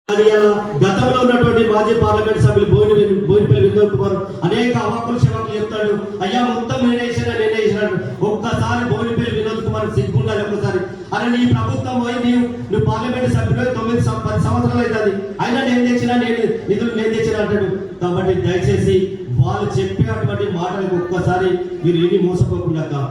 గతంలో ఉన్నటువంటి మాజీ పార్లమెంట్ సభ్యులు బోయినపల్లి వినోద్ కుమార్ అనేక అవాకులు శవాకులు చెప్తాడు. అయ్యా మొత్తం నేనేసినాడు. ఒక్కసారి బోయినపల్లి వినోద్ కుమార్ సిగ్గుండాలి. ఒక్కసారి అని నీ ప్రభుత్వం పోయి నువ్వు పార్లమెంట్ సభ్యులు 10 సంవత్సరాలు అవుతుంది, అయినా నేను తెచ్చినా నిధులు నేను తెచ్చినా అంటాడు. కాబట్టి దయచేసి వాళ్ళు చెప్పేటువంటి మాటలకు ఒక్కసారి మీరు ఏమి మోసపోకుండా,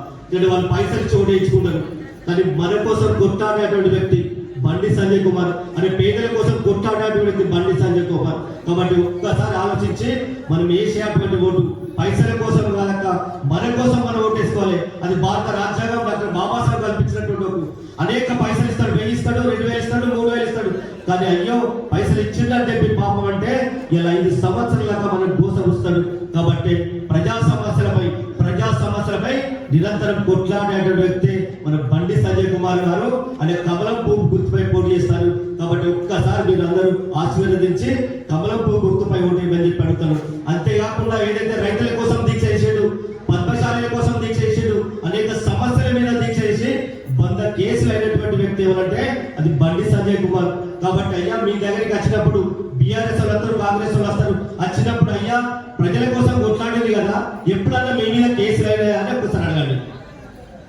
వాళ్ళు పైసలు చోటేయించుకుంటారు. కానీ మన కోసం కొట్టాడేటువంటి వ్యక్తి బండి సంజయ్ కుమార్ అనే పేదల కోసం కొట్టాడేటువంటి బండి సంజయ్ కుమార్. కాబట్టి ఒక్కసారి ఆలోచించి మనం వేసేటువంటి ఓటు పైసల కోసం కాదక్క, మన కోసం మనం ఓటేసుకోవాలి. అది భారత రాజ్యాంగం డాక్టర్ బాబాసాహెబ్ కల్పించినటువంటి ఓటు. అనేక పైసలు ఇస్తాడు, 1000 ఇస్తాడు, 2000 ఇస్తాడు, 3000 ఇస్తాడు. కానీ అయ్యో పైసలు ఇచ్చిందని చెప్పి పాపం అంటే ఇలా 5 సంవత్సరాల మనకు మోసగుస్తాడు. కాబట్టి ప్రజా సమస్యలపై నిరంతరం కొట్లాడేటువంటి వ్యక్తి మన బండి సంజయ్ కుమార్ గారు అనే కమలం పువ్వు గుర్తుపై పోటీ చేస్తారు. కాబట్టి ఒక్కసారి మీరు అందరూ ఆశీర్వదించి కమలం పువ్వు గుర్తుపై ఓటేయమని చెప్పి అడుగుతాను. అంతేకాకుండా ఏదైతే రైతుల కోసం దీక్ష చేసాడు, పద్మశాలీల కోసం దీక్ష చేసాడు, అనేక సమస్యల మీద దీక్ష చేసి 100 కేసులు అయినటువంటి వ్యక్తి ఎవరంటే అది బండి సంజయ్ కుమార్. కాబట్టి అయ్యా మీ దగ్గరికి వచ్చినప్పుడు బీఆర్ఎస్ వాళ్ళు వస్తారు, కాంగ్రెస్ వాళ్ళు వస్తారు, వచ్చినప్పుడు అయ్యా ప్రజల కోసం కొట్లాడేది కదా, ఎప్పుడన్నా మీ మీద కేసులు అయినాయా అని ఒకసారి అడగండి.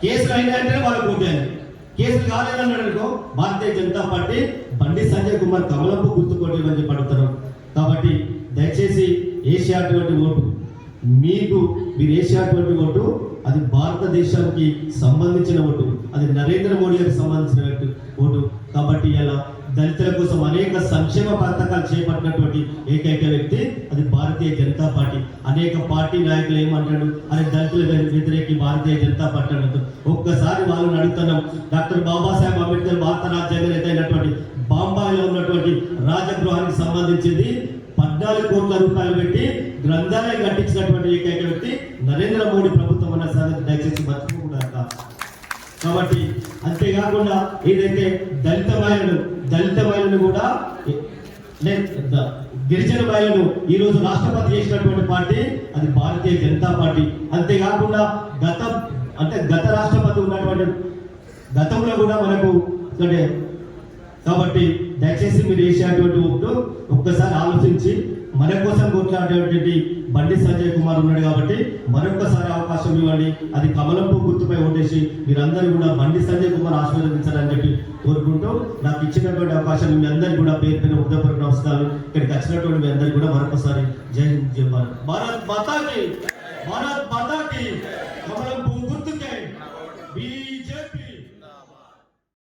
కేసులు అయినాయంటే వాళ్ళు కొట్టాలి. కేసులు కాలేదన్నాడు అనుకో భారతీయ జనతా పార్టీ బండి సంజయ్ కుమార్ కమలంపు గుర్తుకోవడం చెప్పి అడుగుతారు. కాబట్టి దయచేసి వేసేటువంటి ఓటు మీరు వేసేటువంటి ఓటు అది భారతదేశానికి సంబంధించిన ఓటు, అది నరేంద్ర మోడీ గారికి సంబంధించిన ఓటు. కాబట్టి ఇలా దళితుల కోసం అనేక సంక్షేమ పథకాలు చేపట్టినటువంటి ఏకైక వ్యక్తి అది భారతీయ జనతా పార్టీ. అనేక పార్టీ నాయకులు ఏమంటాడు అని దళితుల వ్యతిరేకి భారతీయ జనతా పార్టీ అంటారు. ఒక్కసారి వాళ్ళని అడుగుతున్నాం. డాక్టర్ బాబాసాహెబ్ అంబేద్కర్ భారత రాజ్యాంగం అయినటువంటి బాంబాయిలో ఉన్నటువంటి రాజగృహానికి సంబంధించింది 14 కోట్ల రూపాయలు పెట్టి గ్రంథాలయం కట్టించినటువంటి ఏకైక వ్యక్తి నరేంద్ర మోడీ ప్రభుత్వం అన్న సంగతి దయచేసి మర్చిపోకుండా. కాబట్టి అంతేకాకుండా ఏదైతే దళిత మహిళను కూడా గిరిజన మహిళను ఈ రోజు రాష్ట్రపతి చేసినటువంటి పార్టీ అది భారతీయ జనతా పార్టీ. అంతేకాకుండా గత రాష్ట్రపతి ఉన్నటువంటి గతంలో కూడా మనకు కాబట్టి దయచేసి మీరు వేసేటువంటి ఓటు ఒక్కసారి ఆలోచించి మన కోసం కొట్లాడేటువంటి బండి సంజయ్ కుమార్ ఉన్నాడు. కాబట్టి మరొక్కసారి అవకాశం ఇవ్వండి. అది కమలంపు గుర్తుపై ఓటేసి మీరందరూ కూడా బండి సంజయ్ కుమార్ ఆశీర్వదించాలని చెప్పి కోరుకుంటూ నాకు ఇచ్చినటువంటి అవకాశం మీ అందరికీ కూడా పేరు పైన ఉద్దపూర్వక నమస్కారాలు. ఇక్కడికి వచ్చినటువంటి మీ అందరికీ కూడా మరొకసారి జై హింద్, జై భారత్. భారత్ మాతాకి కమలంపు